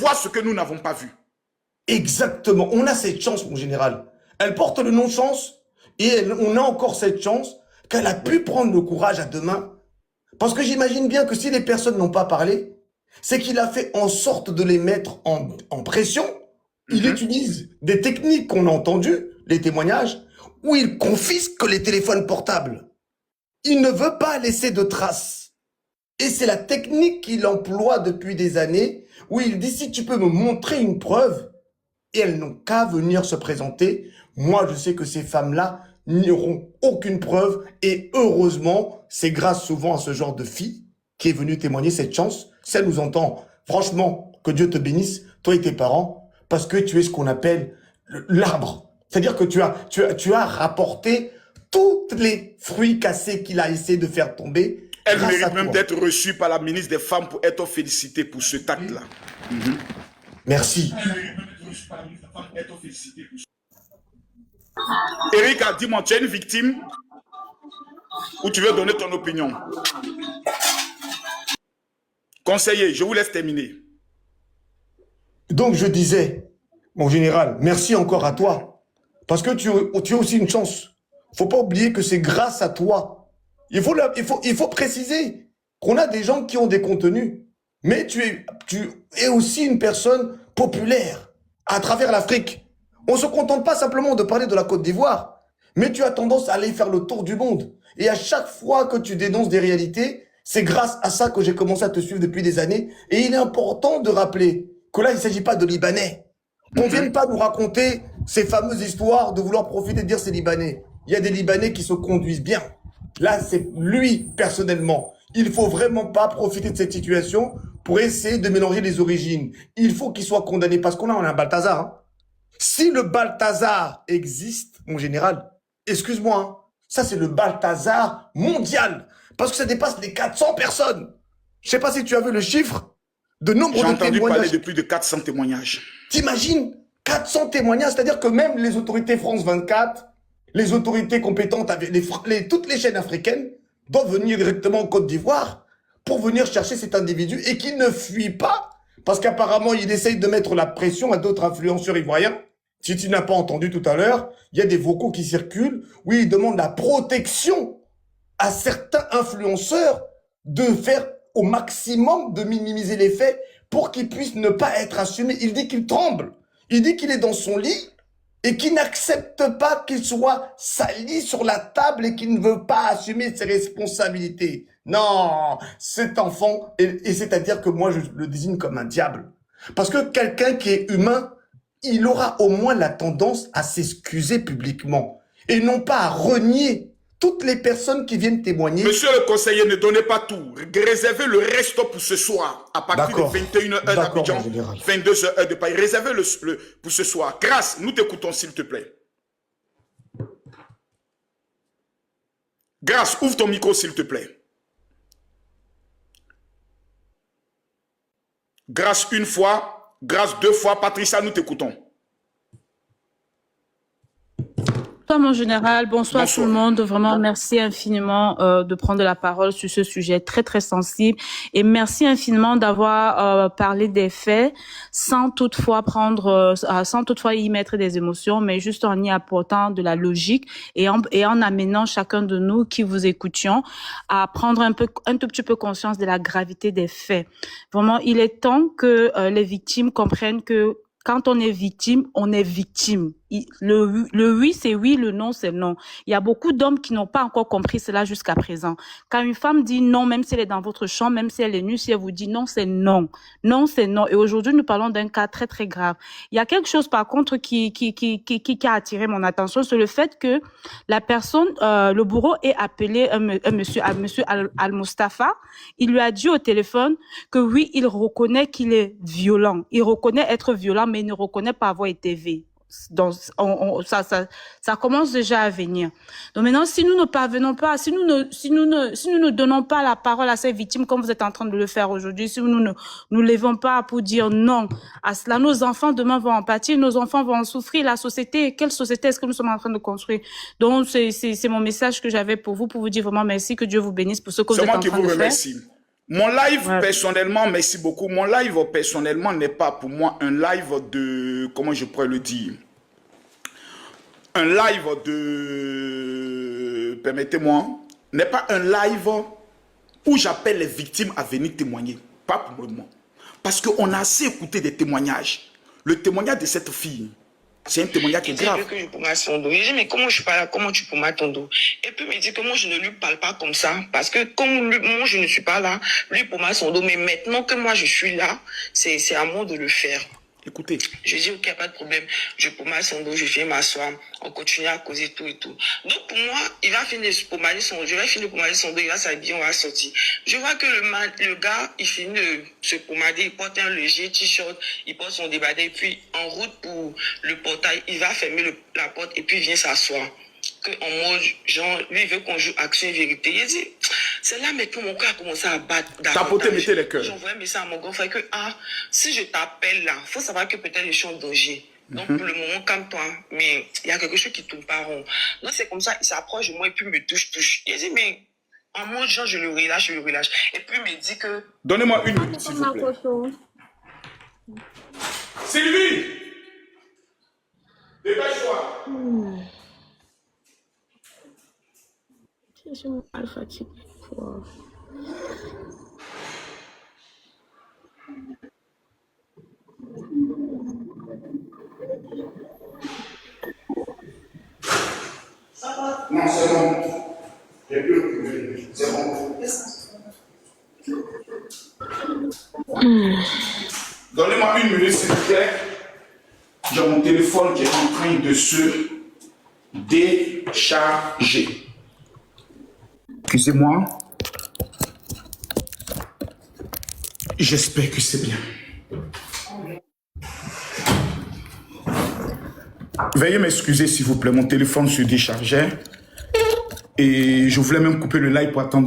voit ce que nous n'avons pas vu. Exactement. On a cette chance, mon général. Elle porte le nom chance et on a encore cette chance qu'elle a pu prendre le courage à deux mains. Parce que j'imagine bien que si les personnes n'ont pas parlé, c'est qu'il a fait en sorte de les mettre en pression. Il utilise des techniques qu'on a entendues, les témoignages, où il confisque les téléphones portables. Il ne veut pas laisser de traces. Et c'est la technique qu'il emploie depuis des années, où il dit si tu peux me montrer une preuve, et elles n'ont qu'à venir se présenter. Moi, je sais que ces femmes-là n'auront aucune preuve, et heureusement, c'est grâce souvent à ce genre de fille qui est venue témoigner cette chance. Si elle nous entend, franchement, que Dieu te bénisse, toi et tes parents, parce que tu es ce qu'on appelle l'arbre. C'est-à-dire que tu as rapporté tous les fruits cassés qu'il a essayé de faire tomber. Elle mérite même d'être reçue par la ministre des Femmes pour être félicitée pour ce acte-là. Merci. Erika, dis-moi, tu es une victime ou tu veux donner ton opinion? Conseiller, je vous laisse terminer. Donc je disais, mon général, merci encore à toi. Parce que tu as aussi une chance. Faut pas oublier que c'est grâce à toi. Il faut préciser qu'on a des gens qui ont des contenus. Mais tu es aussi une personne populaire à travers l'Afrique. On ne se contente pas simplement de parler de la Côte d'Ivoire, mais tu as tendance à aller faire le tour du monde. Et à chaque fois que tu dénonces des réalités, c'est grâce à ça que j'ai commencé à te suivre depuis des années. Et il est important de rappeler que là, il ne s'agit pas de Libanais. On ne vienne pas nous raconter ces fameuses histoires de vouloir profiter de dire c'est Libanais. Il y a des Libanais qui se conduisent bien. Là, c'est lui, personnellement. Il faut vraiment pas profiter de cette situation pour essayer de mélanger les origines. Il faut qu'il soit condamné parce qu'on a un Balthazar. Hein. Si le Balthazar existe, mon général, excuse-moi, hein, ça c'est le Balthazar mondial. Parce que ça dépasse les 400 personnes. Je sais pas si tu as vu le chiffre de nombre de témoignages. J'ai entendu parler de plus de 400 témoignages. T'imagines 400 témoignages, c'est-à-dire que même les autorités France 24, les autorités compétentes, toutes les chaînes africaines doivent venir directement en Côte d'Ivoire pour venir chercher cet individu et qu'il ne fuit pas parce qu'apparemment il essaye de mettre la pression à d'autres influenceurs ivoiriens. Si tu n'as pas entendu tout à l'heure, il y a des vocaux qui circulent où il demande la protection à certains influenceurs de faire au maximum de minimiser les faits pour qu'ils puissent ne pas être assumés. Il dit qu'il tremble. Il dit qu'il est dans son lit et qu'il n'accepte pas qu'il soit sali sur la table et qu'il ne veut pas assumer ses responsabilités. Non, cet enfant, et c'est-à-dire que moi je le désigne comme un diable. Parce que quelqu'un qui est humain, il aura au moins la tendance à s'excuser publiquement et non pas à renier toutes les personnes qui viennent témoigner. Monsieur le conseiller, ne donnez pas tout. Réservez le reste pour ce soir, à partir de 21h d'Abidjan, 22h de Paris. Réservez-le pour ce soir. Grâce, nous t'écoutons s'il te plaît. Grâce, ouvre ton micro s'il te plaît. Grâce une fois, grâce deux fois. Patricia, nous t'écoutons. Bonsoir mon général, bonsoir tout le monde. Vraiment, merci infiniment de prendre la parole sur ce sujet très très sensible et merci infiniment d'avoir parlé des faits sans toutefois y mettre des émotions, mais juste en y apportant de la logique et en amenant chacun de nous qui vous écoutions à prendre un tout petit peu conscience de la gravité des faits. Vraiment, il est temps que les victimes comprennent que quand on est victime, on est victime. Le oui, c'est oui, le non, c'est non. Il y a beaucoup d'hommes qui n'ont pas encore compris cela jusqu'à présent. Quand une femme dit non, même si elle est dans votre chambre, même si elle est nue, si elle vous dit non, c'est non. Non, c'est non. Et aujourd'hui, nous parlons d'un cas très, très grave. Il y a quelque chose, par contre, qui a attiré mon attention, c'est le fait que la personne, le bourreau ait appelé monsieur Al-Mustafa. Il lui a dit au téléphone que oui, il reconnaît qu'il est violent. Il reconnaît être violent, mais il ne reconnaît pas avoir été V. Donc, ça commence déjà à venir. Donc maintenant, si nous ne parvenons pas, si nous ne donnons pas la parole à ces victimes comme vous êtes en train de le faire aujourd'hui, si nous ne nous levons pas pour dire non à cela, nos enfants demain vont en pâtir, nos enfants vont en souffrir. La société, quelle société est-ce que nous sommes en train de construire? Donc c'est mon message que j'avais pour vous dire vraiment merci, que Dieu vous bénisse pour ce que vous êtes en train de faire. Mon live, personnellement, merci beaucoup. Mon live, personnellement, n'est pas pour moi un live de... Comment je pourrais le dire? Un live de... Permettez-moi. N'est pas un live où j'appelle les victimes à venir témoigner. Pas pour le moment. Parce qu'on a assez écouté des témoignages. Le témoignage de cette fille, c'est un témoignage qui est grave. Il dit que je pommade son dos. Je dis, mais comment je suis pas là, comment tu pommades ton dos? Et puis il me dit que moi je ne lui parle pas comme ça. Parce que comme moi je ne suis pas là, lui pommade son dos. Mais maintenant que moi je suis là, c'est à moi de le faire. Écoutez. Je dis, ok, pas de problème. Je pommade son dos, je viens m'asseoir. On continue à causer tout et tout. Donc pour moi, il va finir de pommader son dos. Je vais finir de pommader son dos, il va s'habiller, on va sortir. Je vois que le gars, il finit de se pommader, il porte un léger t-shirt, il porte son débardeur. Et puis en route pour le portail, il va fermer la porte et puis il vient s'asseoir. En mode, genre, lui, il veut qu'on joue action et vérité. Il dit, c'est là maintenant mon cœur a commencé à battre. Tapoter, mettez les cœurs. J'envoie un message à mon grand frère que, si je t'appelle là, il faut savoir que peut-être je suis en danger. Donc, pour le moment, calme-toi. Mais il y a quelque chose qui tourne pas rond. Donc, c'est comme ça, il s'approche de moi et puis il me touche. Il dit, mais en mode, genre, je le relâche. Et puis, il me dit que... Donnez-moi une minute, s'il vous plaît. Sylvie! Dépêche-toi! Je suis mal fatiguée. Non, c'est bon. J'ai plus le problème. C'est bon. Donnez-moi une minute, s'il vous plaît. J'ai mon téléphone qui est en train de se décharger. Excusez-moi. J'espère que c'est bien. Veuillez m'excuser, s'il vous plaît. Mon téléphone se déchargeait. Et je voulais même couper le live pour attendre.